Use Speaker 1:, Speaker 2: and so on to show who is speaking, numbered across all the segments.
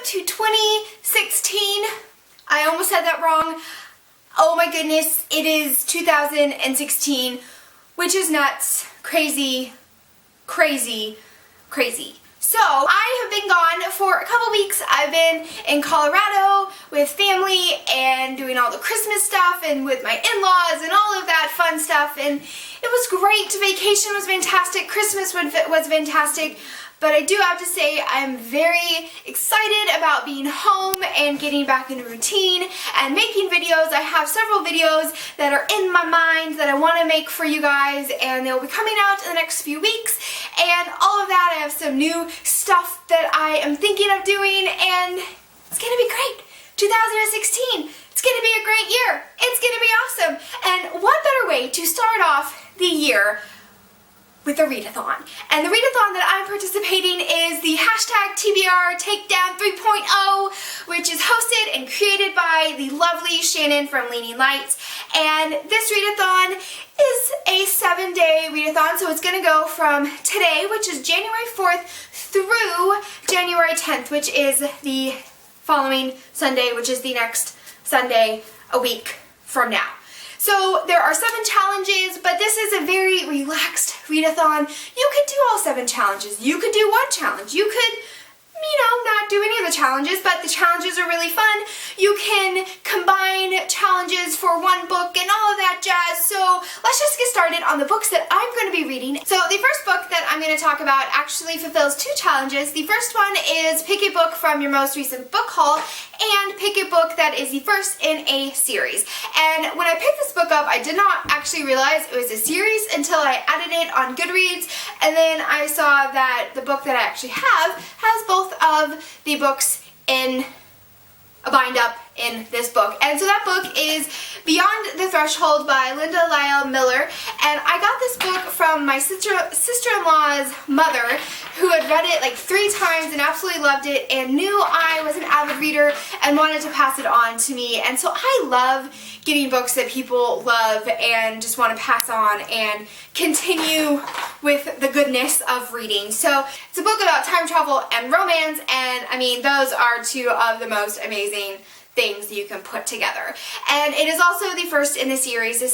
Speaker 1: to 2016. I almost said that wrong. Oh my goodness, it is 2016, which is nuts, crazy, crazy, crazy. So I have been gone for a couple weeks. I've been in Colorado with family and doing all the Christmas stuff and with my in-laws and all of that fun stuff, and it was great. Vacation was fantastic, Christmas was fantastic, but I do have to say I'm very excited about being home and getting back into routine and making videos. I have several videos that are in my mind that I want to make for you guys, and they'll be coming out in the next few weeks, and all of that. I have some new stuff that I am thinking of doing, and it's gonna be great. 2016, it's gonna be a great year. It's gonna be awesome. And what better way to start off the year with a readathon. And the readathon that I'm participating is the hashtag TBR Takedown 3.0, which is hosted and created by the lovely Shannon from Leaning Lights. And this readathon is a 7-day readathon, so it's going to go from today, which is January 4th, through January 10th, which is the following Sunday, which is the next Sunday a week from now. So there are 7 challenges, but this is a very relaxed readathon. You could do all 7 challenges. You could do one challenge. You could, not do any of the challenges, but the challenges are really fun. You can combine challenges for one book and all of that jazz. So let's just get started on the books that I'm going to be reading. So the first book that I'm going to talk about actually fulfills 2 challenges. The first one is pick a book from your most recent book haul and pick a book that is the first in a series. And when I picked this book up, I did not actually realize it was a series until I added it on Goodreads, and then I saw that the book that I actually have has both of the books in a bind up in this book. And so that book is Beyond the Threshold by Linda Lyle Miller, and I got this book from my sister-in-law's mother, who had read it like 3 times and absolutely loved it and knew I was an avid reader and wanted to pass it on to me. And so I love getting books that people love and just want to pass on and continue with the goodness of reading. So it's a book about time travel and romance, and I mean, those are 2 of the most amazing things you can put together. And it is also the first in the series. The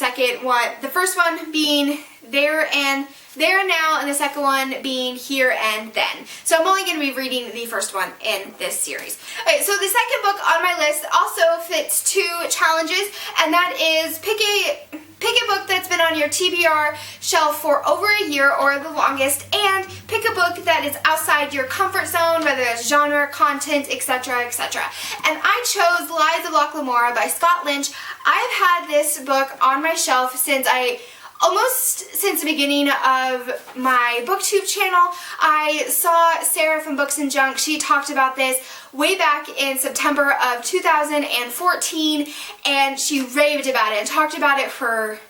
Speaker 1: first one being There and Now, and the second one being Here and Then. So I'm only going to be reading the first one in this series. Okay, so the second book on my list also fits 2 challenges, and that is pick a book that's been on your TBR shelf for over a year or the longest, and pick a book that is outside your comfort zone, whether it's genre, content, etc., etc. And I chose Lies of Lochlamora by Scott Lynch. I've had this book on my shelf since the beginning of my booktube channel. I saw Sarah from Books and Junk. She talked about this way back in September of 2014, and she raved about it and talked about it for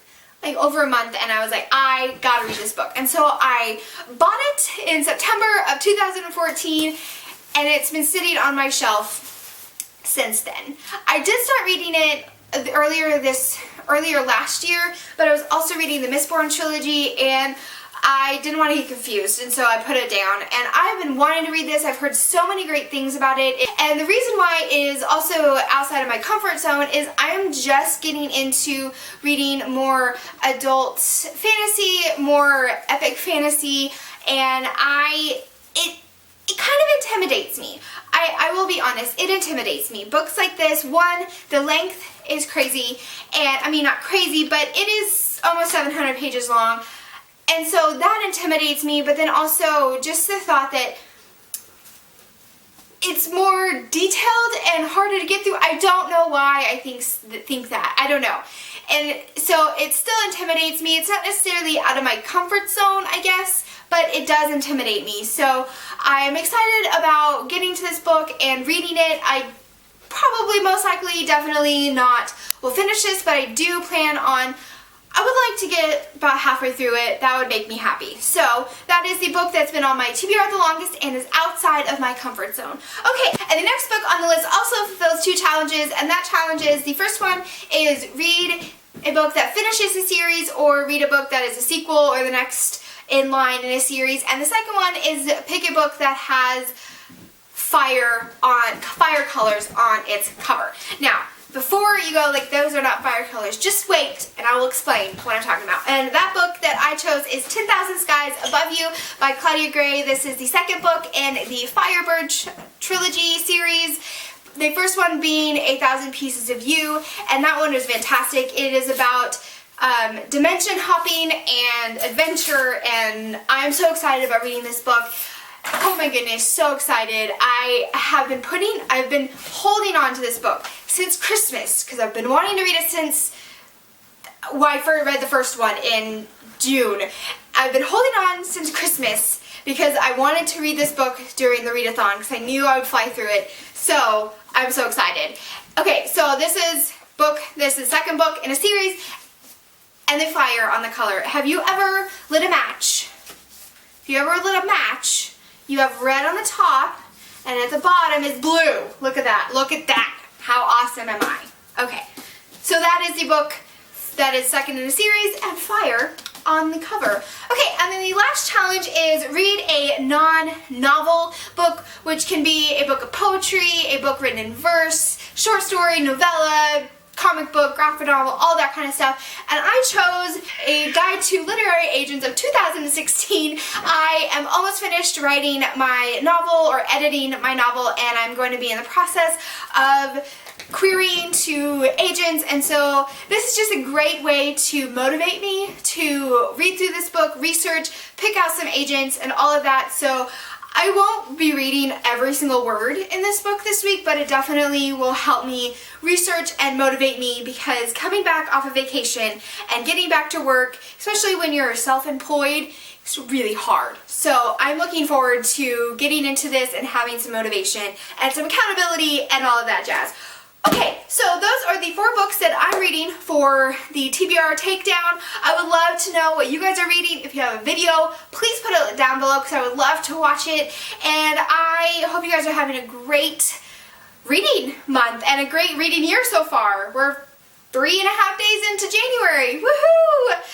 Speaker 1: like over a month, and I was like, I gotta read this book. And so I bought it in September of 2014, and it's been sitting on my shelf since then. I did start reading it earlier last year, but I was also reading the Mistborn trilogy, and I didn't want to get confused, and so I put it down. And I've been wanting to read this. I've heard so many great things about it, and the reason why it is also outside of my comfort zone is I am just getting into reading more adult fantasy, more epic fantasy, and it kind of intimidates me. I will be honest, it intimidates me. Books like this, one, the length is crazy, and I mean not crazy, but it is almost 700 pages long, and so that intimidates me. But then also just the thought that it's more detailed and harder to get through. I don't know why I think that. I don't know. And so it still intimidates me. It's not necessarily out of my comfort zone, I guess, but it does intimidate me. So I am excited about getting to this book and reading it. I probably, most likely, definitely not will finish this, but I do plan on, I would like to get about halfway through it. That would make me happy. So that is the book that's been on my TBR the longest and is outside of my comfort zone. Okay, and the next book on the list also fulfills 2 challenges, and that challenge is, the first one is read a book that finishes the series or read a book that is a sequel or the next in line in a series, and the second one is pick a book that has fire colors on its cover. Now, before you go like those are not fire colors, just wait and I will explain what I'm talking about. And that book that I chose is 10,000 Skies Above You by Claudia Gray. This is the second book in the Firebird trilogy series. The first one being 1,000 Pieces of You, and that one was fantastic. It is about dimension hopping and adventure, and I'm so excited about reading this book. Oh my goodness, so excited. I've been holding on to this book since Christmas because I've been wanting to read it since I read the first one in June. I've been holding on since Christmas because I wanted to read this book during the readathon because I knew I would fly through it. So I'm so excited. Okay, so this is the second book in a series, and the fire on the color. Have you ever lit a match? If you ever lit a match, you have red on the top, and at the bottom is blue. Look at that. Look at that. How awesome am I? Okay, so that is the book that is second in the series, and fire on the cover. Okay, and then the last challenge is read a non-novel book, which can be a book of poetry, a book written in verse, short story, novella, comic book, graphic novel, all that kind of stuff. And I chose A Guide to Literary Agents of 2016. I am almost finished writing my novel or editing my novel, and I'm going to be in the process of querying to agents, and so this is just a great way to motivate me to read through this book, research, pick out some agents and all of that. So I won't be reading every single word in this book this week, but it definitely will help me research and motivate me, because coming back off of vacation and getting back to work, especially when you're self-employed, it's really hard. So I'm looking forward to getting into this and having some motivation and some accountability and all of that jazz. Okay, so those are the 4 books that I'm reading for the TBR Takedown. I would love to know what you guys are reading. If you have a video, please put it down below because I would love to watch it. And I hope you guys are having a great reading month and a great reading year so far. We're 3.5 days into January. Woohoo!